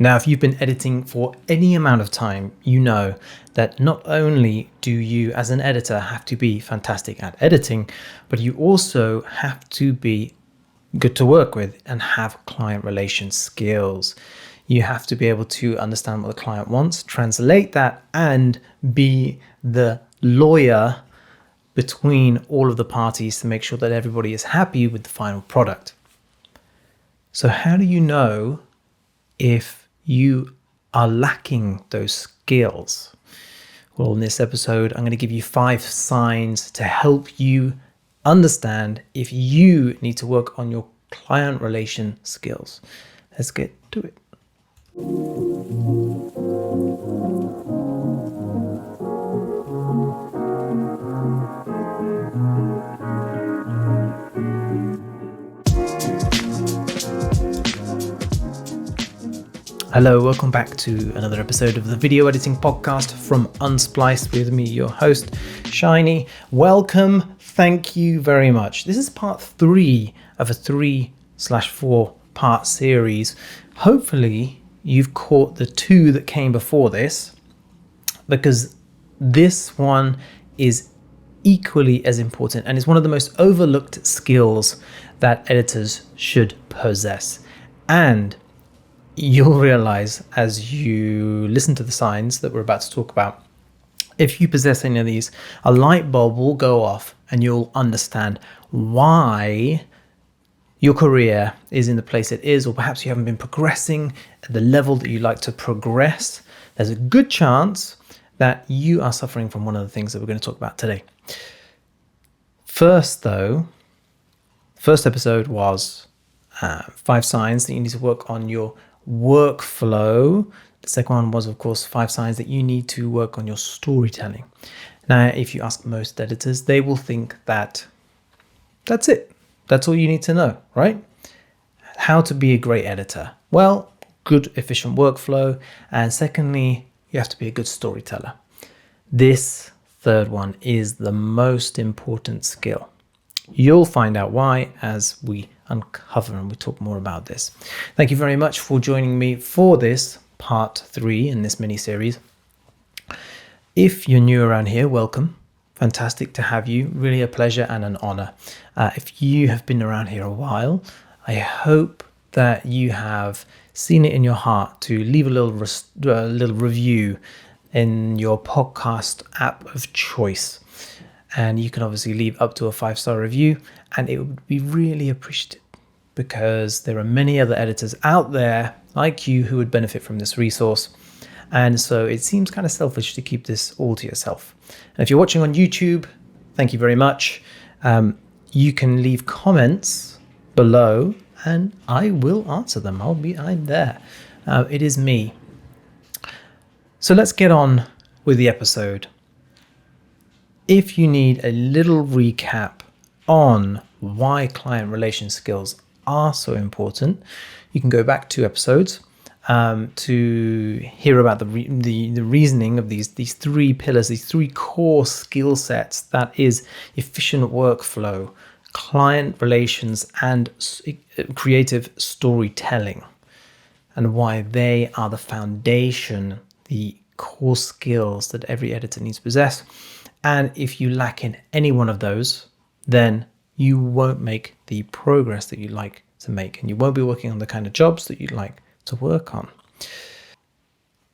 Now, if you've been editing for any amount of time, you know that not only do you as an editor have to be fantastic at editing, but you also have to be good to work with and have client relation skills. You have to be able to understand what the client wants, translate that, and be the lawyer between all of the parties to make sure that everybody is happy with the final product. So how do you know if you are lacking those skills? Well, in this episode, I'm going to give you 5 signs to help you understand if you need to work on your client relation skills. Let's get to it. Hello, welcome back to another episode of the video editing podcast from Unsplice with me, your host, Shiny. Welcome, thank you very much. This is part 3 of a 3/4 part series. Hopefully you've caught the 2 that came before this, because this one is equally as important and is one of the most overlooked skills that editors should possess. And you'll realize as you listen to the signs that we're about to talk about, if you possess any of these, a light bulb will go off and you'll understand why your career is in the place it is, or perhaps you haven't been progressing at the level that you like to progress. There's a good chance that you are suffering from one of the things that we're going to talk about today. First episode was 5 signs that you need to work on your workflow. The second one was, of course, 5 signs that you need to work on your storytelling. Now, if you ask most editors, they will think that that's it. That's all you need to know, right? How to be a great editor. Well, good, efficient workflow. And secondly, you have to be a good storyteller. This third one is the most important skill. You'll find out why as we uncover and we talk more about this. Thank you very much for joining me for this part 3 in this mini series. If you're new around here, welcome. Fantastic to have you. Really a pleasure and an honor. If you have been around here a while, I hope that you have seen it in your heart to leave a little review in your podcast app of choice. And you can obviously leave up to a 5-star review, and it would be really appreciated because there are many other editors out there like you who would benefit from this resource. And so it seems kind of selfish to keep this all to yourself. And if you're watching on YouTube, thank you very much. You can leave comments below and I will answer them. I'm there. It is me. So let's get on with the episode. If you need a little recap on why client relation skills are so important, you can go back 2 episodes to hear about the reasoning of these 3 pillars, these 3 core skill sets, that is efficient workflow, client relations, and creative storytelling, and why they are the foundation, the core skills that every editor needs to possess. And if you lack in any one of those, then you won't make the progress that you'd like to make, and you won't be working on the kind of jobs that you'd like to work on.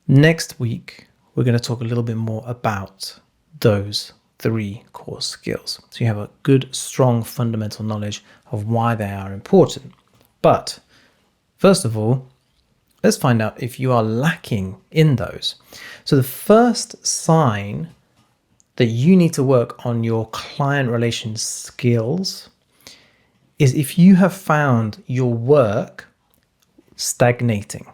Next week, we're going to talk a little bit more about those 3 core skills, so you have a good, strong, fundamental knowledge of why they are important. But first of all, let's find out if you are lacking in those. So the first sign that you need to work on your client relations skills is if you have found your work stagnating.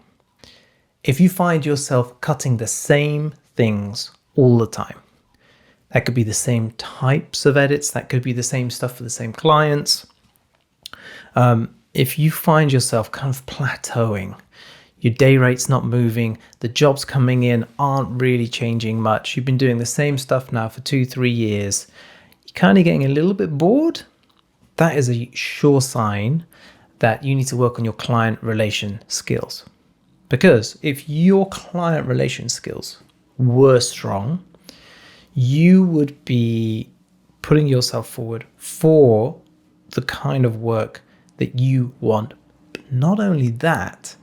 If you find yourself cutting the same things all the time. That could be the same types of edits, that could be the same stuff for the same clients. If you find yourself kind of plateauing, your day rate's not moving, the jobs coming in aren't really changing much, you've been doing the same stuff now for 2-3 years, you're kind of getting a little bit bored, that is a sure sign that you need to work on your client relation skills. Because if your client relation skills were strong, you would be putting yourself forward for the kind of work that you want. But not only that,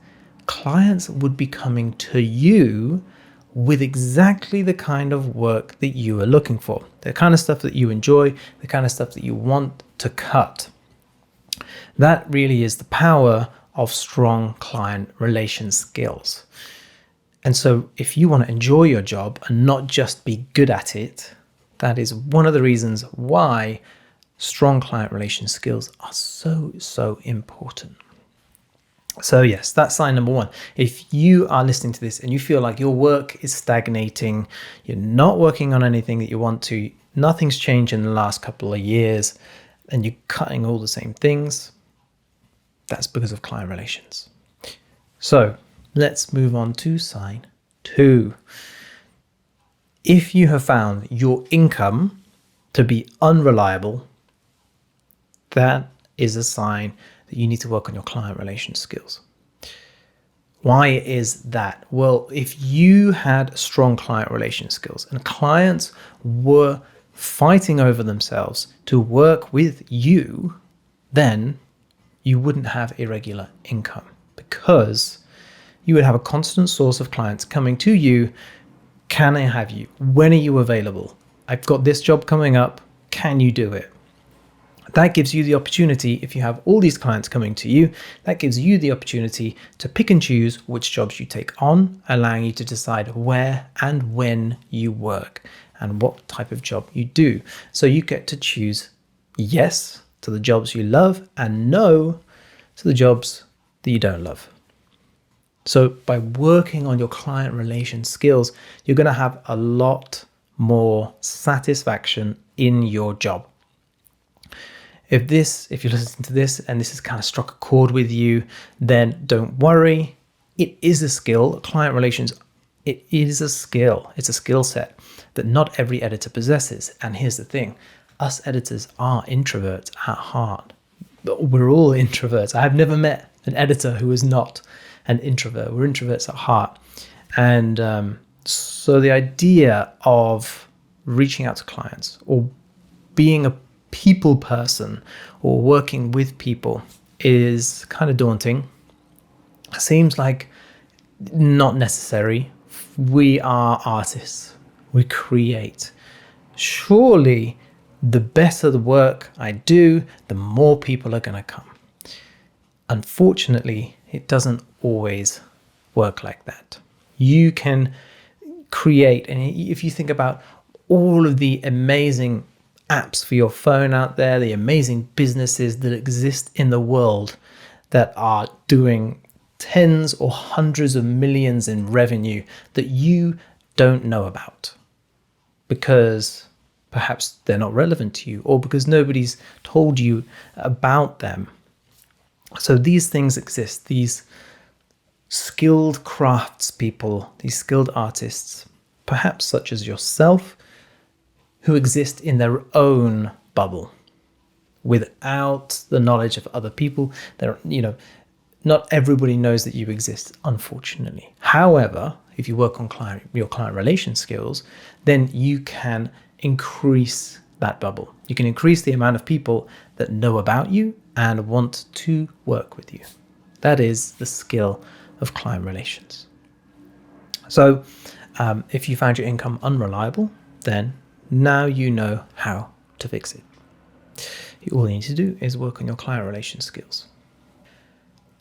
clients would be coming to you with exactly the kind of work that you are looking for, the kind of stuff that you enjoy, the kind of stuff that you want to cut. That really is the power of strong client relation skills. And so if you want to enjoy your job and not just be good at it, that is one of the reasons why strong client relation skills are so important. So yes, that's sign number one. If you are listening to this and you feel like your work is stagnating, you're not working on anything that you want to, nothing's changed in the last couple of years, and you're cutting all the same things, that's because of client relations. So let's move on to sign two. If you have found your income to be unreliable, that is a sign that you need to work on your client relation skills. Why is that? Well, if you had strong client relation skills and clients were fighting over themselves to work with you, then you wouldn't have irregular income, because you would have a constant source of clients coming to you. Can I have you? When are you available? I've got this job coming up. Can you do it? That gives you the opportunity, if you have all these clients coming to you, that gives you the opportunity to pick and choose which jobs you take on, allowing you to decide where and when you work and what type of job you do. So you get to choose yes to the jobs you love and no to the jobs that you don't love. So by working on your client relation skills, you're going to have a lot more satisfaction in your job. If you're listening to this and this has kind of struck a chord with you, then don't worry. It is a skill. Client relations, it is a skill. It's a skill set that not every editor possesses. And here's the thing. Us editors are introverts at heart. We're all introverts. I've never met an editor who is not an introvert. We're introverts at heart. And so the idea of reaching out to clients or being a people person or working with people is kind of daunting. Seems like not necessary. We are artists. We create. Surely the better the work I do, the more people are going to come. Unfortunately, it doesn't always work like that. You can create, and if you think about all of the amazing apps for your phone out there, the amazing businesses that exist in the world that are doing tens or hundreds of millions in revenue that you don't know about because perhaps they're not relevant to you or because nobody's told you about them. So these things exist, these skilled craftspeople, these skilled artists, perhaps such as yourself, who exist in their own bubble without the knowledge of other people. Not everybody knows that you exist, unfortunately. However, if you work on your client relation skills, then you can increase that bubble. You can increase the amount of people that know about you and want to work with you. That is the skill of client relations. So if you found your income unreliable, then now you know how to fix it. All you need to do is work on your client relation skills.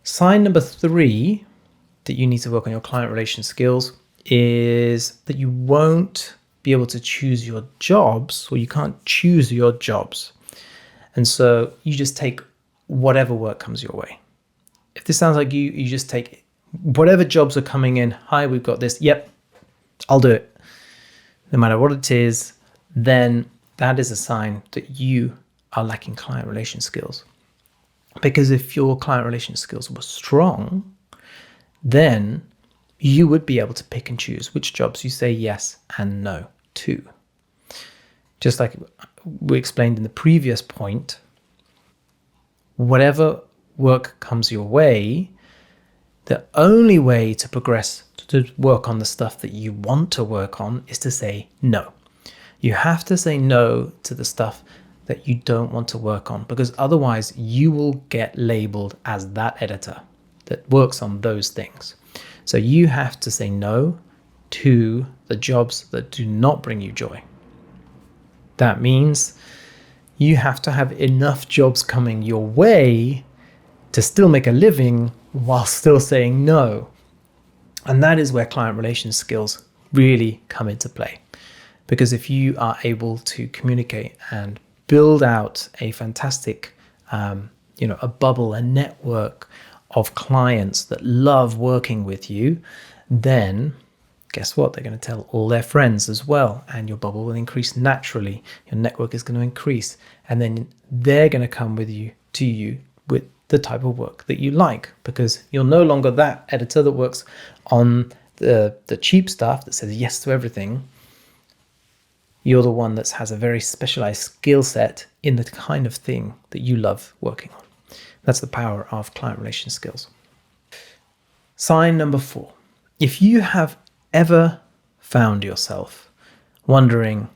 Sign number 3 that you need to work on your client relation skills is that you won't be able to choose your jobs, or you can't choose your jobs. And so you just take whatever work comes your way. If this sounds like you just take whatever jobs are coming in. Hi, we've got this. Yep, I'll do it. No matter what it is, then that is a sign that you are lacking client relation skills. Because if your client relation skills were strong, then you would be able to pick and choose which jobs you say yes and no to. Just like we explained in the previous point, whatever work comes your way, The only way to progress to work on the stuff that you want to work on is to say no. You have to say no to the stuff that you don't want to work on, because otherwise you will get labeled as that editor that works on those things. So you have to say no to the jobs that do not bring you joy. That means you have to have enough jobs coming your way to still make a living while still saying no. And that is where client relations skills really come into play. Because if you are able to communicate and build out a fantastic, a bubble, a network of clients that love working with you, then guess what? They're going to tell all their friends as well. And your bubble will increase naturally. Your network is going to increase. And then they're going to come to you with the type of work that you like, because you're no longer that editor that works on the cheap stuff that says yes to everything. You're the one that has a very specialized skill set in the kind of thing that you love working on. That's the power of client relation skills. Sign number 4. If you have ever found yourself wondering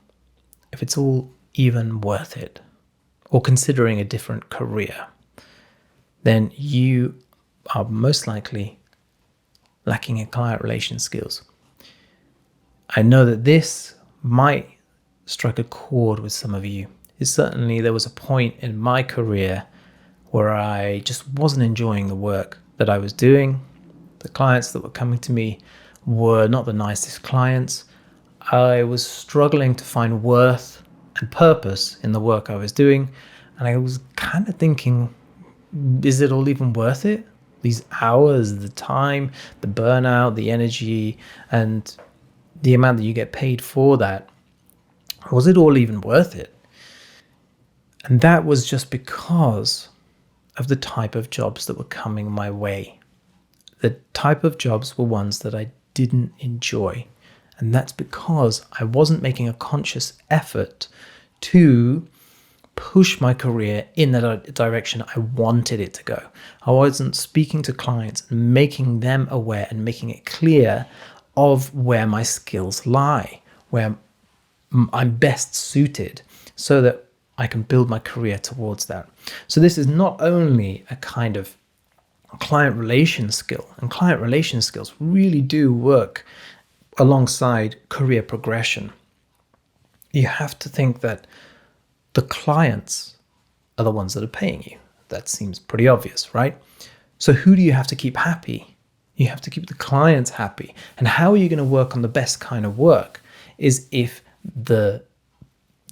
if it's all even worth it, or considering a different career, then you are most likely lacking in client relation skills. I know that this might strike a chord with some of you. Certainly there was a point in my career where I just wasn't enjoying the work that I was doing. The clients that were coming to me were not the nicest clients. I was struggling to find worth and purpose in the work I was doing. And I was kind of thinking, is it all even worth it? These hours, the time, the burnout, the energy, and the amount that you get paid for that. Was it all even worth it? And that was just because of the type of jobs that were coming my way. The type of jobs were ones that I didn't enjoy. And that's because I wasn't making a conscious effort to push my career in the direction I wanted it to go. I wasn't speaking to clients and making them aware and making it clear of where my skills lie, where I'm best suited, so that I can build my career towards that. So this is not only a kind of client relation skill, and client relation skills really do work alongside career progression. You have to think that the clients are the ones that are paying you. That seems pretty obvious, right? So who do you have to keep happy? You have to keep the clients happy. And how are you going to work on the best kind of work is if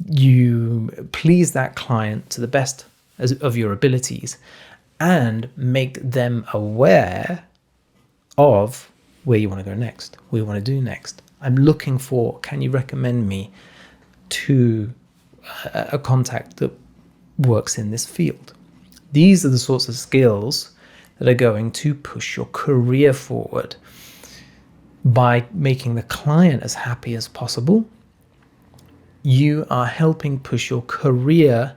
you please that client to the best of your abilities and make them aware of where you want to go next, what you want to do next. I'm looking for, can you recommend me to a contact that works in this field? These are the sorts of skills that are going to push your career forward by making the client as happy as possible. You are helping push your career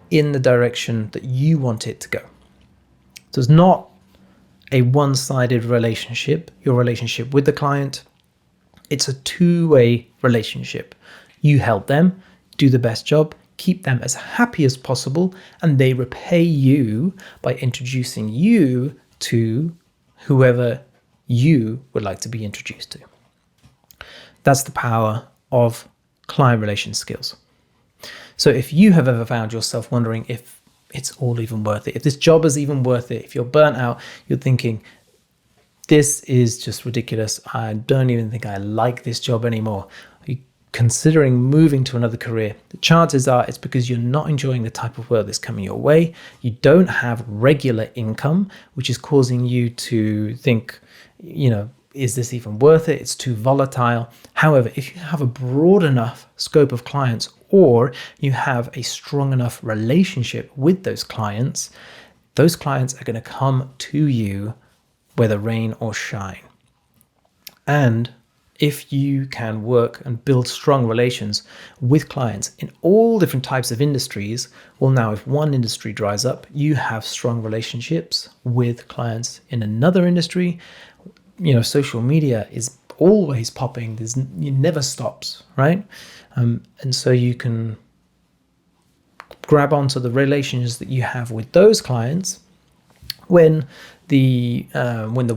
in the direction that you want it to go. So it's not a one-sided relationship, your relationship with the client. It's a two-way relationship. You help them do the best job, keep them as happy as possible, and they repay you by introducing you to whoever you would like to be introduced to. That's the power of client relation skills. So if you have ever found yourself wondering if it's all even worth it, if this job is even worth it, if you're burnt out, you're thinking, this is just ridiculous, I don't even think I like this job anymore, you're considering moving to another career, the chances are it's because you're not enjoying the type of work that's coming your way. You don't have regular income, which is causing you to think, is this even worth it? It's too volatile. However, if you have a broad enough scope of clients, or you have a strong enough relationship with those clients are going to come to you whether rain or shine. And if you can work and build strong relations with clients in all different types of industries, well, now if one industry dries up, you have strong relationships with clients in another industry. Social media is always popping. It never stops, right? And so you can grab onto the relations that you have with those clients when the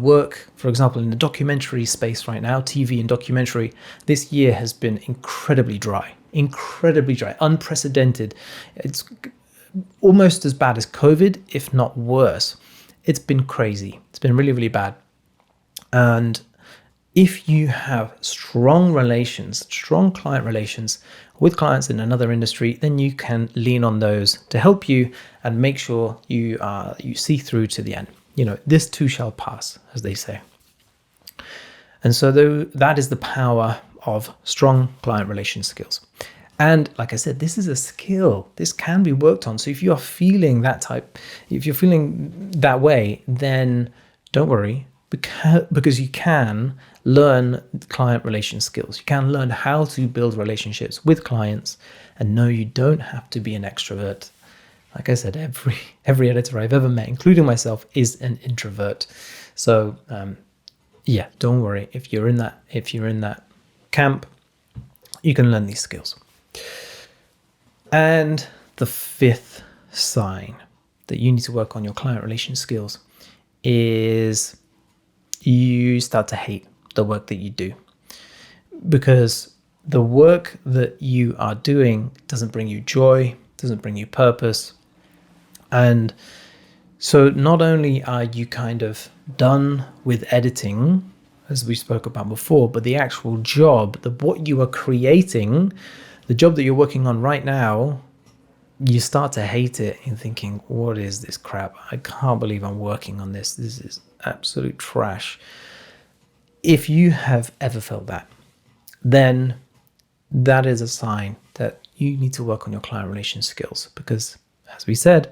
work, for example, in the documentary space right now, TV and documentary, this year has been incredibly dry, unprecedented. It's almost as bad as COVID, if not worse. It's been crazy. It's been really, really bad. And if you have strong client relations with clients in another industry, then you can lean on those to help you and make sure you see through to the end. This too shall pass, as they say. And so that is the power of strong client relation skills. And like I said, this is a skill. This can be worked on. So if you're feeling that way, then don't worry, because you can learn client relation skills. You can learn how to build relationships with clients, and no, you don't have to be an extrovert. Like I said, every editor I've ever met, including myself, is an introvert. So don't worry. If you're in that camp, you can learn these skills. And the fifth sign that you need to work on your client relation skills is you start to hate the work that you do, because the work that you are doing doesn't bring you joy, doesn't bring you purpose. And so not only are you kind of done with editing, as we spoke about before, but the actual job, what you are creating, the job that you're working on right now, you start to hate it and thinking, what is this crap? I can't believe I'm working on this. This is absolute trash. If you have ever felt that, then that is a sign that you need to work on your client relation skills, because, as we said,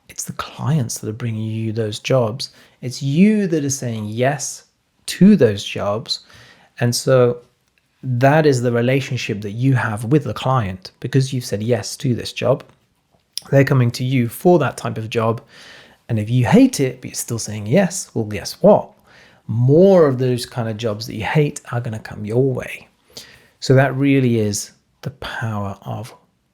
it's the clients that are bringing you those jobs. It's you that is saying yes to those jobs. And so that is the relationship that you have with the client, because you've said yes to this job. They're coming to you for that type of job. And if you hate it, but you're still saying yes, well, guess what? More of those kind of jobs that you hate are going to come your way. So that really is the power of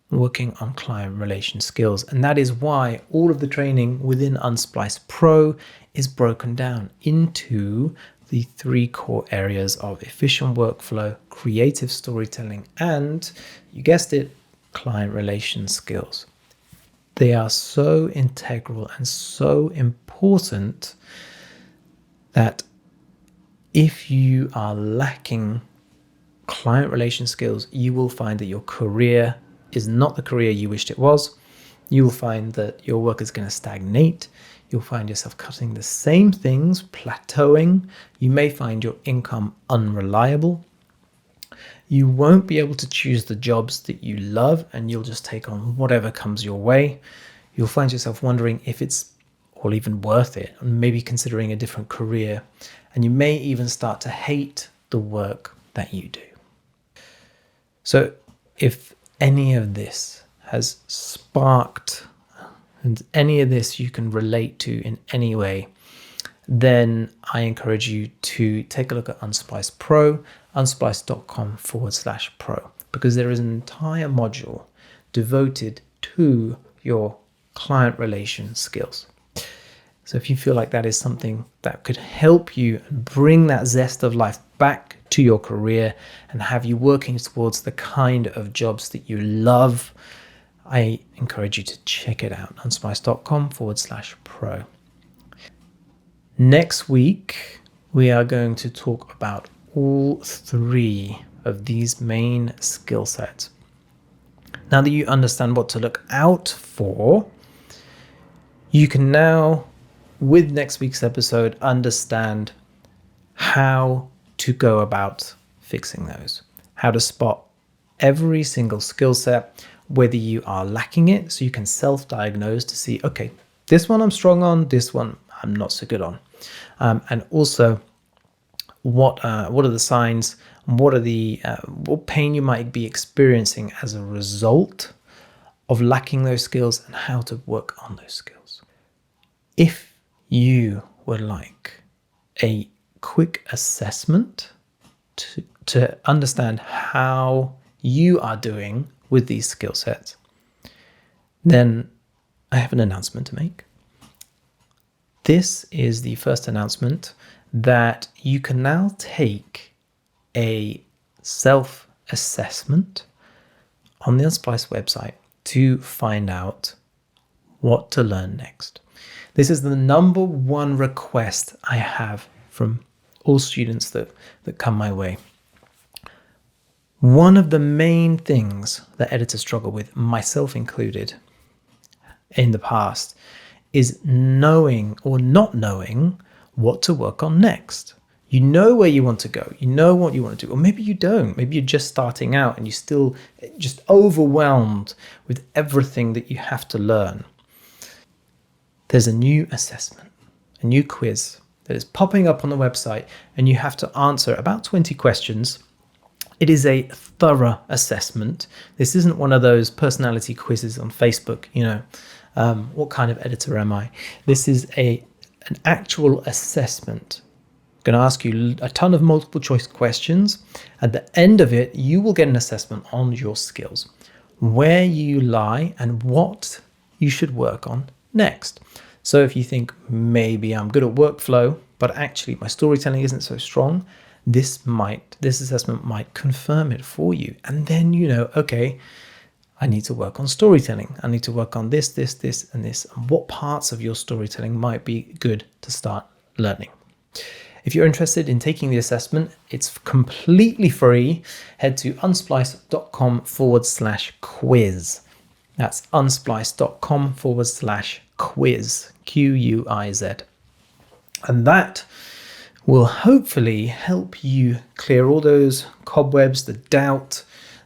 working on client relation skills. And that is why all of the training within Unsplice Pro is broken down into the 3 core areas of efficient workflow, creative storytelling, and, you guessed it, client relation skills. They are so integral and so important that if you are lacking client relation skills, you will find that your career is not the career you wished it was. You will find that your work is going to stagnate. You'll find yourself cutting the same things, plateauing. You may find your income unreliable. You won't be able to choose the jobs that you love, and you'll just take on whatever comes your way. You'll find yourself wondering if it's all even worth it, and maybe considering a different career. And you may even start to hate the work that you do. So if any of this has sparked, and any of this you can relate to in any way, then I encourage you to take a look at Unsplice Pro, unsplice.com/pro, because there is an entire module devoted to your client relation skills. So if you feel like that is something that could help you bring that zest of life back to your career and have you working towards the kind of jobs that you love, I encourage you to check it out, unsplice.com/pro. Next week, we are going to talk about all 3 of these main skill sets. Now that you understand what to look out for, you can now, with next week's episode, understand how to go about fixing those, how to spot every single skill set, whether you are lacking it, so you can self-diagnose to see, okay, this one I'm strong on, this one I'm not so good on. And also what are the signs, what are the what pain you might be experiencing as a result of lacking those skills, and how to work on those skills. If you would like a quick assessment to understand how you are doing with these skill sets, then I have an announcement to make. This is the first announcement that you can now take a self-assessment on the Unsplice website to find out what to learn next. This is the number one request I have from all students that come my way. One of the main things that editors struggle with, myself included, in the past, is knowing or not knowing what to work on next. You know where you want to go, you know what you want to do, or maybe you don't. Maybe you're just starting out and you're still just overwhelmed with everything that you have to learn. There's a new assessment, a new quiz that is popping up on the website, and you have to answer about 20 questions. It is a thorough assessment. This isn't one of those personality quizzes on Facebook, what kind of editor am I? This is an actual assessment. I'm going to ask you a ton of multiple choice questions. At the end of it, you will get an assessment on your skills, where you lie and what you should work on next. So if you think maybe I'm good at workflow, but actually my storytelling isn't so strong, this assessment might confirm it for you. And then okay, I need to work on storytelling. I need to work on this, and this. And what parts of your storytelling might be good to start learning. If you're interested in taking the assessment, it's completely free. Head to unsplice.com/quiz. That's unsplice.com/quiz, QUIZ. And that will hopefully help you clear all those cobwebs, the doubt,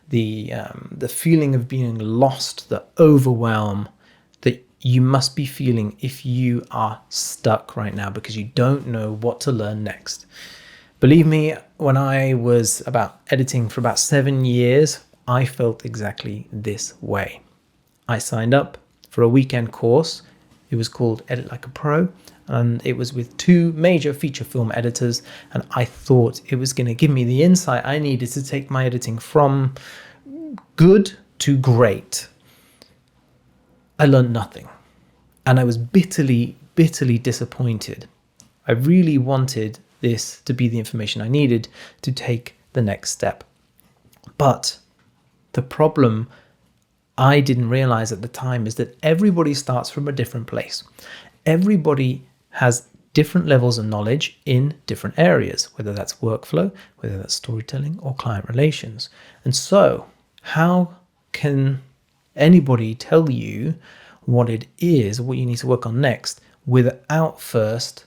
the feeling of being lost, the overwhelm that you must be feeling if you are stuck right now because you don't know what to learn next. Believe me, when I was editing for about 7 years, I felt exactly this way. I signed up for a weekend course. It was called Edit Like a Pro, and it was with 2 major feature film editors, and I thought it was going to give me the insight I needed to take my editing from good to great. I learned nothing, and I was bitterly disappointed. I really wanted this to be the information I needed to take the next step. But the problem I didn't realize at the time is that everybody starts from a different place. Everybody has different levels of knowledge in different areas, whether that's workflow, whether that's storytelling or client relations. And so how can anybody tell you what it is, what you need to work on next, without first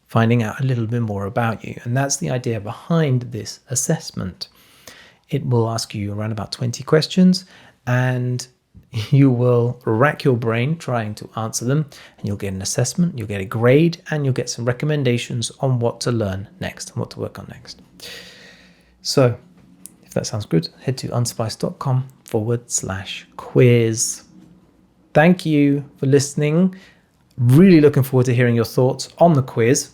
finding out a little bit more about you? And that's the idea behind this assessment. It will ask you around about 20 questions, and you will rack your brain trying to answer them, and you'll get an assessment, you'll get a grade, and you'll get some recommendations on what to learn next and what to work on next. So if that sounds good, head to unsplice.com/quiz. Thank you for listening. Really looking forward to hearing your thoughts on the quiz,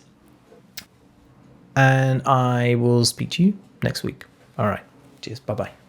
and I will speak to you next week. All right. Cheers. Bye-bye.